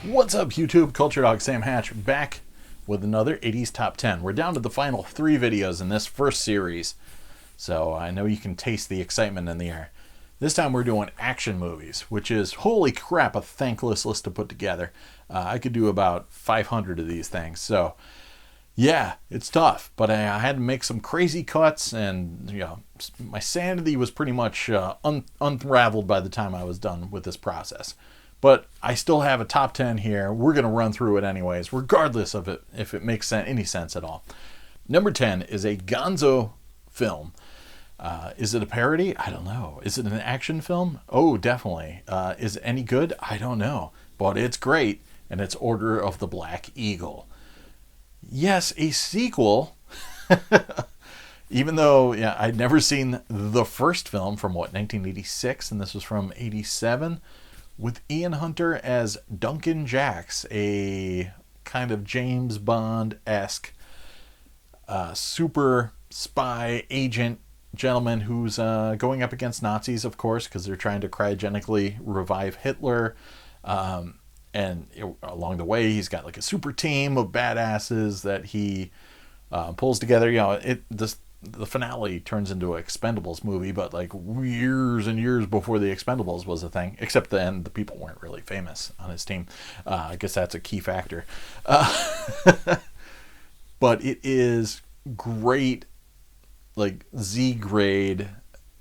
What's up, YouTube? Culturedog Sam Hatch back with another 80s Top 10. We're down to the final 3 videos in this first series, so I know you can taste the excitement in the air. This time we're doing action movies, which is, holy crap, a thankless list to put together. I could do about 500 of these things, so yeah, it's tough, but I had to make some crazy cuts, and my sanity was pretty much unraveled by the time I was done with this process. But I still have a top 10 here. We're going to run through it anyways, regardless of it, if it makes any sense at all. Number 10 is a gonzo film. Is it a parody? I don't know. Is it an action film? Oh, definitely. Is it any good? I don't know. But it's great, and it's Order of the Black Eagle. Yes, a sequel. Even though I'd never seen the first film from, 1986, and this was from 87, with Ian Hunter as Duncan Jacks, a kind of James Bond-esque super spy agent gentleman who's going up against Nazis, of course, because they're trying to cryogenically revive Hitler. And along the way, he's got like a super team of badasses that he pulls together. The finale turns into an Expendables movie, but like years and years before the Expendables was a thing, except then the people weren't really famous on his team. I guess that's a key factor. But it is great, like Z-grade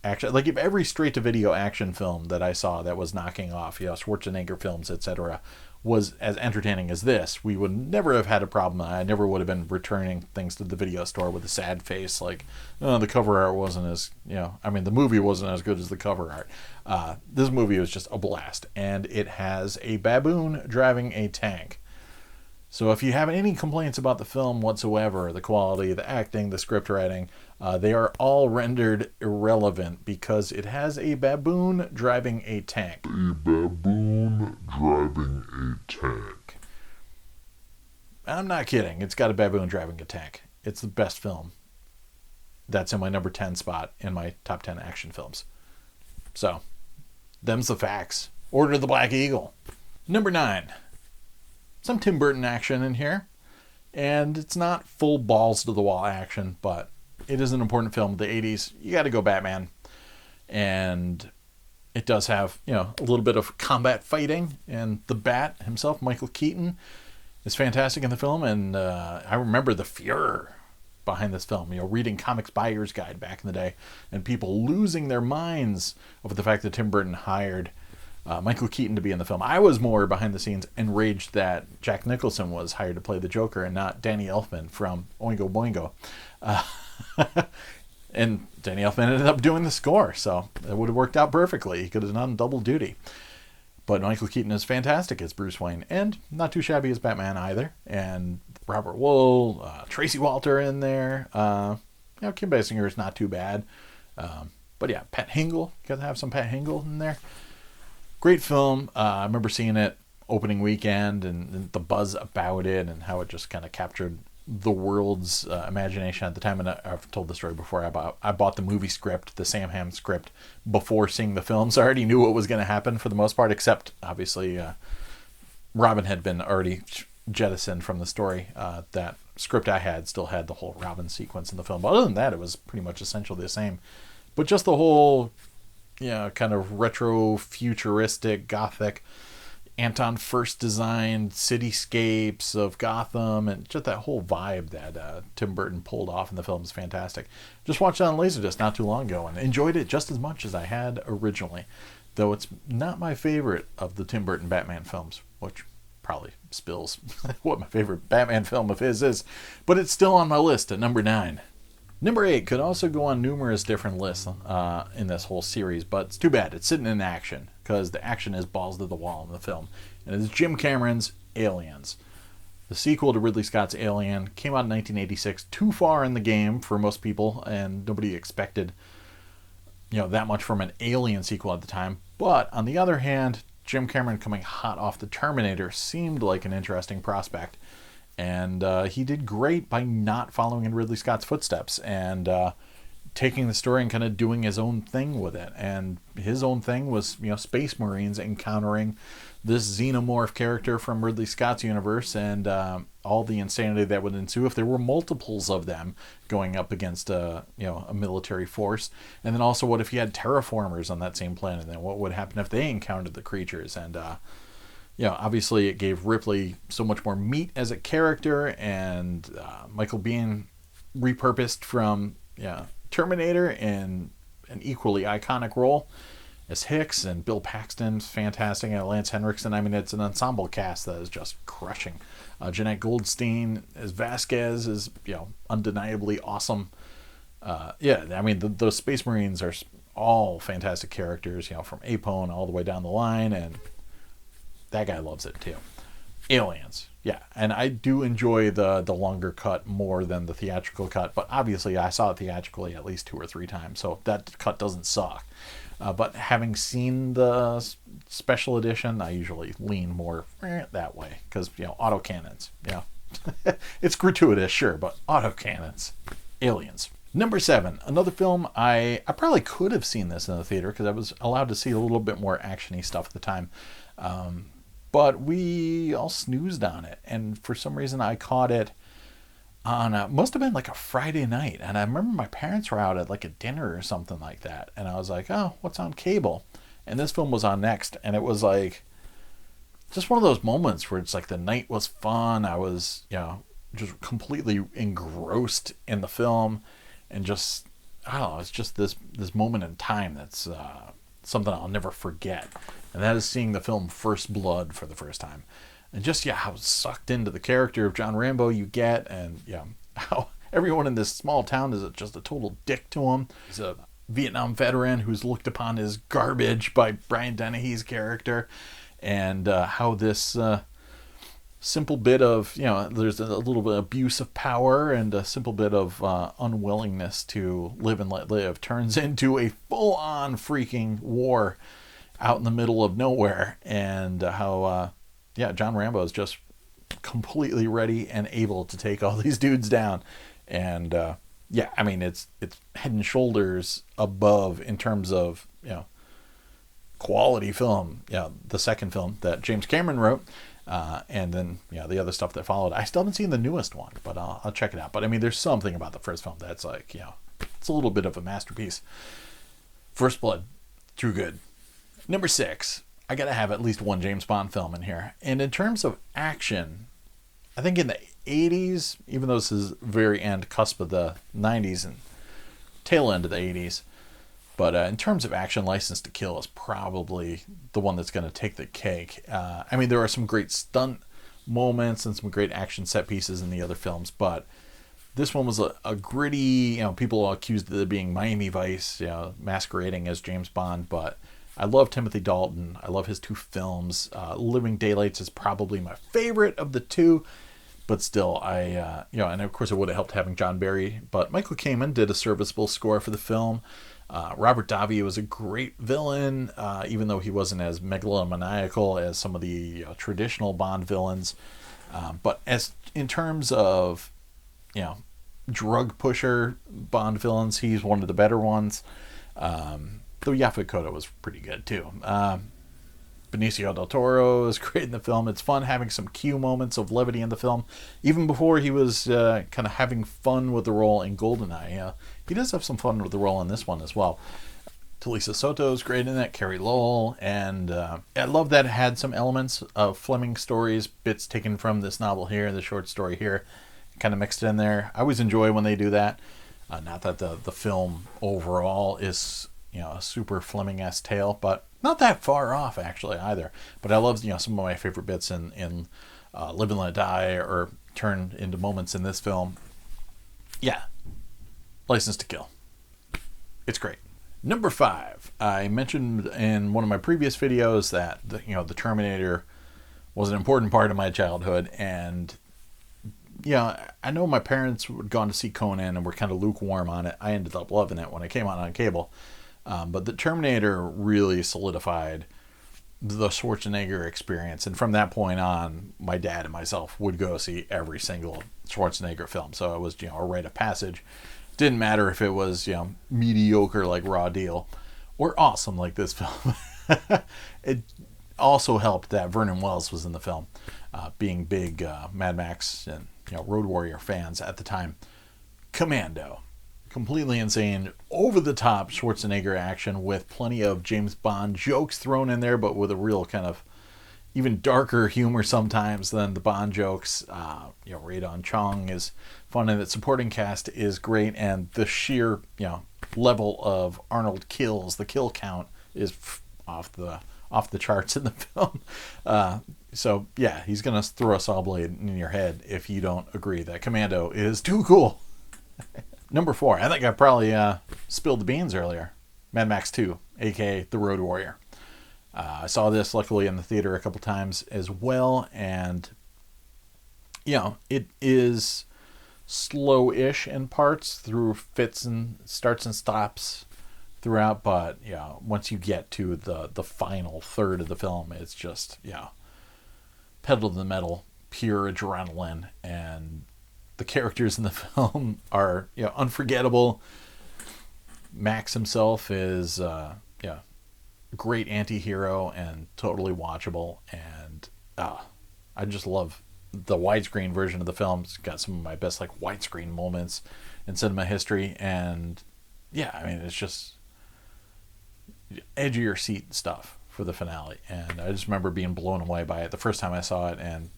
action. Like if every straight-to-video action film that I saw that was knocking off, Schwarzenegger films, etc., was as entertaining as this, we would never have had a problem. I never would have been returning things to the video store with a sad face, like, oh, the cover art wasn't as, the movie wasn't as good as the cover art. This movie was just a blast, and it has a baboon driving a tank. So if you have any complaints about the film whatsoever, the quality, the acting, the script writing, they are all rendered irrelevant because it has a baboon driving a tank. A baboon driving a tank. I'm not kidding. It's got a baboon driving a tank. It's the best film. That's in my number 10 spot in my top 10 action films. So, them's the facts. Order of the Black Eagle. Number 9. Some Tim Burton action in here. And it's not full balls to the wall action, but it is an important film of the 80s. You got to go Batman. And it does have, a little bit of combat fighting. And the Bat himself, Michael Keaton, is fantastic in the film. And I remember the furor behind this film. Reading Comics Buyer's Guide back in the day. And people losing their minds over the fact that Tim Burton hired Michael Keaton to be in the film. I was more behind the scenes enraged that Jack Nicholson was hired to play the Joker and not Danny Elfman from Oingo Boingo. And Danny Elfman ended up doing the score, so it would have worked out perfectly. He could have done double duty. But Michael Keaton is fantastic as Bruce Wayne, and not too shabby as Batman either. And Robert Wool, Tracy Walter in there. Kim Basinger is not too bad. But yeah, Pat Hingle. Got to have some Pat Hingle in there. Great film. I remember seeing it opening weekend and the buzz about it and how it just kind of captured the world's imagination at the time. And I've told the story before. I bought the movie script, the Sam Hamm script, before seeing the film. So I already knew what was going to happen for the most part, except obviously Robin had been already jettisoned from the story. That script I had still had the whole Robin sequence in the film. But other than that, it was pretty much essentially the same. But just the whole kind of retro, futuristic, gothic, Anton First designed cityscapes of Gotham, and just that whole vibe that Tim Burton pulled off in the film is fantastic. Just watched it on Laserdisc not too long ago and enjoyed it just as much as I had originally, though it's not my favorite of the Tim Burton Batman films, which probably spills what my favorite Batman film of his is, but it's still on my list at number 9. Number 8 could also go on numerous different lists in this whole series, but it's too bad. It's sitting in action, because the action is balls to the wall in the film. And it's Jim Cameron's Aliens. The sequel to Ridley Scott's Alien came out in 1986, too far in the game for most people, and nobody expected that much from an Alien sequel at the time. But on the other hand, Jim Cameron coming hot off the Terminator seemed like an interesting prospect. And he did great by not following in Ridley Scott's footsteps and taking the story and kind of doing his own thing with it. And his own thing was, Space Marines encountering this xenomorph character from Ridley Scott's universe, and all the insanity that would ensue if there were multiples of them going up against a military force. And then also, what if you had terraformers on that same planet? And then what would happen if they encountered the creatures? And obviously it gave Ripley so much more meat as a character, and Michael Biehn repurposed from Terminator in an equally iconic role as Hicks, and Bill Paxton's fantastic, and Lance Henriksen. I mean, it's an ensemble cast that is just crushing. Jeanette Goldstein as Vasquez is undeniably awesome. I mean, those Space Marines are all fantastic characters, from Apone all the way down the line, and that guy loves it too. Aliens, yeah, and I do enjoy the longer cut more than the theatrical cut, but obviously I saw it theatrically at least 2 or 3 times, so that cut doesn't suck. But having seen the special edition, I usually lean more that way, because autocannons, it's gratuitous, sure, but autocannons. Aliens. Number 7, another film I probably could have seen this in the theater because I was allowed to see a little bit more actiony stuff at the time. But we all snoozed on it, and for some reason I caught it on must have been like a Friday night, and I remember my parents were out at like a dinner or something like that, and I was like, oh, what's on cable? And this film was on Next, and it was like just one of those moments where it's like the night was fun. I was just completely engrossed in the film, and just I don't know, it's just this moment in time that's something I'll never forget. And that is seeing the film First Blood for the first time. And just, how sucked into the character of John Rambo you get, and, how everyone in this small town is just a total dick to him. He's a Vietnam veteran who's looked upon as garbage by Brian Dennehy's character, and how this simple bit of, there's a little bit of abuse of power and a simple bit of unwillingness to live and let live turns into a full-on freaking war out in the middle of nowhere, and how John Rambo is just completely ready and able to take all these dudes down. And I mean, it's head and shoulders above in terms of quality film. The second film that James Cameron wrote, and then the other stuff that followed. I still haven't seen the newest one, but I'll check it out. But I mean, there's something about the first film that's like it's a little bit of a masterpiece. First Blood, true good. Number 6, I gotta have at least one James Bond film in here. And in terms of action, I think in the 80s, even though this is very end cusp of the 90s and tail end of the 80s, but in terms of action, License to Kill is probably the one that's going to take the cake. I mean, there are some great stunt moments and some great action set pieces in the other films, but this one was a gritty, people accused of it being Miami Vice, masquerading as James Bond, but I love Timothy Dalton. I love his 2 films. Living Daylights is probably my favorite of the 2, but still, and of course it would have helped having John Barry, but Michael Kamen did a serviceable score for the film. Robert Davi was a great villain, even though he wasn't as megalomaniacal as some of the traditional Bond villains. But as in terms of, drug pusher Bond villains, he's one of the better ones. Though Yaphet Kotto was pretty good too. Benicio del Toro is great in the film. It's fun having some Q moments of levity in the film, even before he was kind of having fun with the role in GoldenEye. He does have some fun with the role in this one as well. Talisa Soto is great in that, Carrie Lowell, and I love that it had some elements of Fleming stories, bits taken from this novel here, the short story here, kind of mixed in there. I always enjoy when they do that. Not that the film overall is a super Fleming-esque tale, but not that far off actually either. But I love some of my favorite bits in Live and Let Die, or turn into moments in this film. License to Kill, it's great. Number 5, I mentioned in one of my previous videos that the Terminator was an important part of my childhood, and I know my parents had gone to see Conan and were kind of lukewarm on it. I ended up loving it when it came out on cable. But the Terminator really solidified the Schwarzenegger experience. And from that point on, my dad and myself would go see every single Schwarzenegger film. So it was, a rite of passage. Didn't matter if it was, mediocre like Raw Deal or awesome like this film. also helped that Vernon Wells was in the film, being big Mad Max and Road Warrior fans at the time. Commando. Completely insane, over-the-top Schwarzenegger action with plenty of James Bond jokes thrown in there, but with a real kind of even darker humor sometimes than the Bond jokes. Radon Chong is fun, and the supporting cast is great, and the sheer level of Arnold kills, the kill count is off the charts in the film. So yeah, he's gonna throw a saw blade in your head if you don't agree that Commando is too cool. Number 4, I think I probably spilled the beans earlier. Mad Max 2, aka The Road Warrior. I saw this luckily in the theater a couple times as well, and it is slow-ish in parts through fits and starts and stops throughout, but once you get to the final third of the film, it's just pedal to the metal, pure adrenaline, and the characters in the film are unforgettable. Max himself is great anti-hero and totally watchable, and I just love the widescreen version of the film. It's got some of my best widescreen moments in cinema history, and it's just edge of your seat stuff for the finale, and I just remember being blown away by it the first time I saw it, and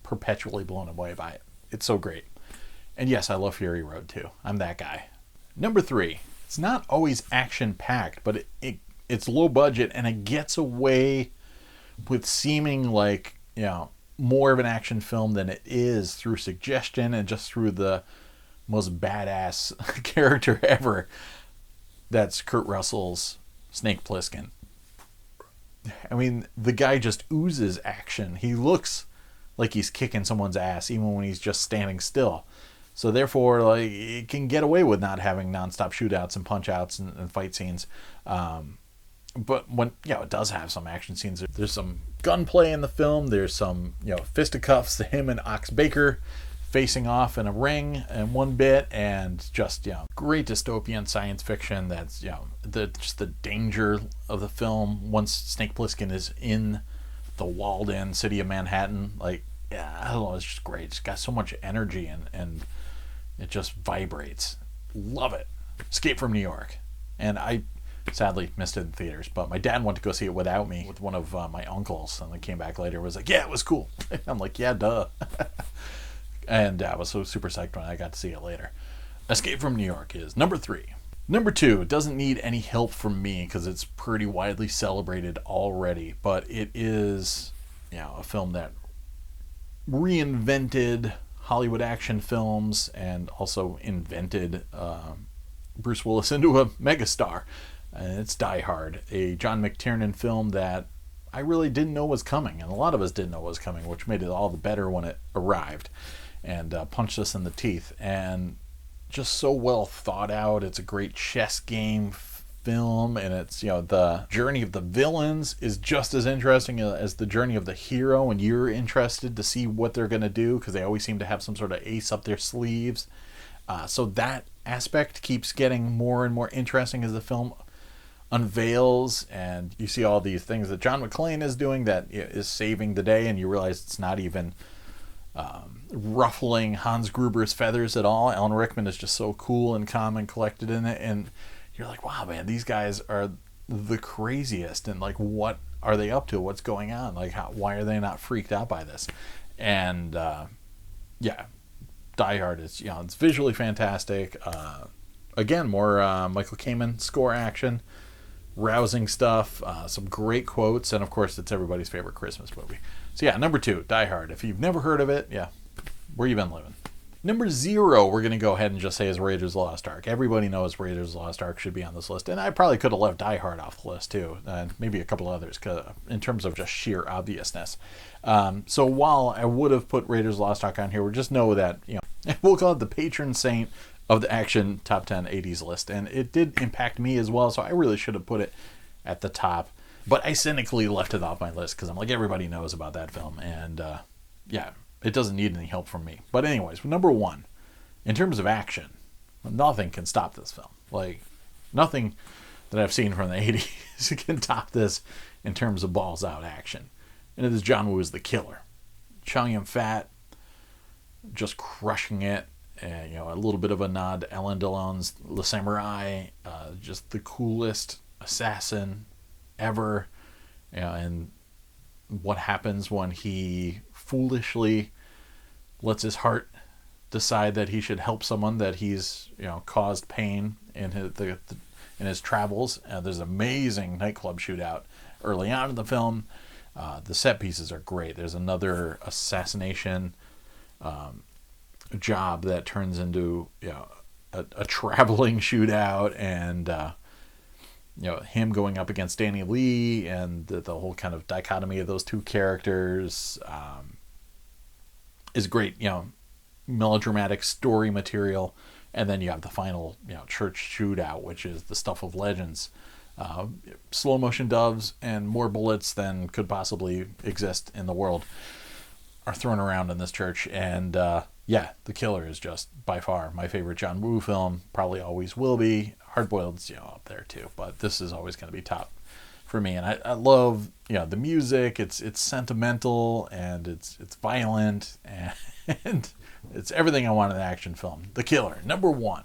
perpetually blown away by it. It's so great. And yes, I love Fury Road too. I'm that guy. Number 3, it's not always action-packed, but it's low budget, and it gets away with seeming like more of an action film than it is through suggestion and just through the most badass character ever. That's Kurt Russell's Snake Plissken. I mean, the guy just oozes action. He looks like he's kicking someone's ass even when he's just standing still. So therefore, it can get away with not having nonstop shootouts and punch-outs and fight scenes. But when it does have some action scenes. There's some gunplay in the film. There's some fisticuffs. Him and Ox Baker facing off in a ring in one bit, and just great dystopian science fiction. That's the danger of the film once Snake Plissken is in the walled-in city of Manhattan. I don't know, it's just great. It's got so much energy, and it just vibrates. Love it. Escape from New York. And I sadly missed it in theaters, but my dad went to go see it without me with one of my uncles, and then came back later and was like, yeah, it was cool. I'm like, yeah, duh. And I was so super psyched when I got to see it later. Escape from New York is number 3. Number 2, it doesn't need any help from me because it's pretty widely celebrated already, but it is a film that reinvented Hollywood action films and also invented Bruce Willis into a megastar. And it's Die Hard, a John McTiernan film that I really didn't know was coming, and a lot of us didn't know was coming, which made it all the better when it arrived and punched us in the teeth. And just so well thought out. It's a great chess game film, and it's the journey of the villains is just as interesting as the journey of the hero, and you're interested to see what they're going to do because they always seem to have some sort of ace up their sleeves. So that aspect keeps getting more and more interesting as the film unveils, and you see all these things that John McClane is doing that is saving the day, and you realize it's not even ruffling Hans Gruber's feathers at all. Alan Rickman is just so cool and calm and collected in it, and you're like, wow, man, these guys are the craziest, and what are they up to? What's going on? Why are they not freaked out by this? And Die Hard is it's visually fantastic. Again, more Michael Kamen score action, rousing stuff, some great quotes, and of course it's everybody's favorite Christmas movie. So number 2, Die Hard. If you've never heard of it, where you been living? Number 0, we're going to go ahead and just say is Raiders of the Lost Ark. Everybody knows Raiders of the Lost Ark should be on this list, and I probably could have left Die Hard off the list too, and maybe a couple others in terms of just sheer obviousness. So while I would have put Raiders of the Lost Ark on here, we just know that we'll call it the patron saint of the action top 10 80s list, and it did impact me as well, so I really should have put it at the top, but I cynically left it off my list because I'm like, everybody knows about that film, and it doesn't need any help from me. But anyways, number 1, in terms of action, nothing can stop this film. Nothing that I've seen from the 80s can top this in terms of balls out action. And it is John Woo's The Killer. Chow Yun-fat just crushing it. A little bit of a nod to Alain Delon's Le Samurai, just the coolest assassin ever. And what happens when he foolishly lets his heart decide that he should help someone that he's caused pain in his travels. There's an amazing nightclub shootout early on in the film. The set pieces are great. There's another assassination job that turns into a traveling shootout, and him going up against Danny Lee, and the whole kind of dichotomy of those two characters is great. Melodramatic story material. And then you have the final church shootout, which is the stuff of legends. Slow motion doves and more bullets than could possibly exist in the world are thrown around in this church. And The Killer is just by far my favorite John Woo film. Probably always will be. Hardboiled's up there too, but this is always going to be top for me. And I love the music. It's sentimental, and it's violent, and it's everything I want in an action film. The Killer, number 1.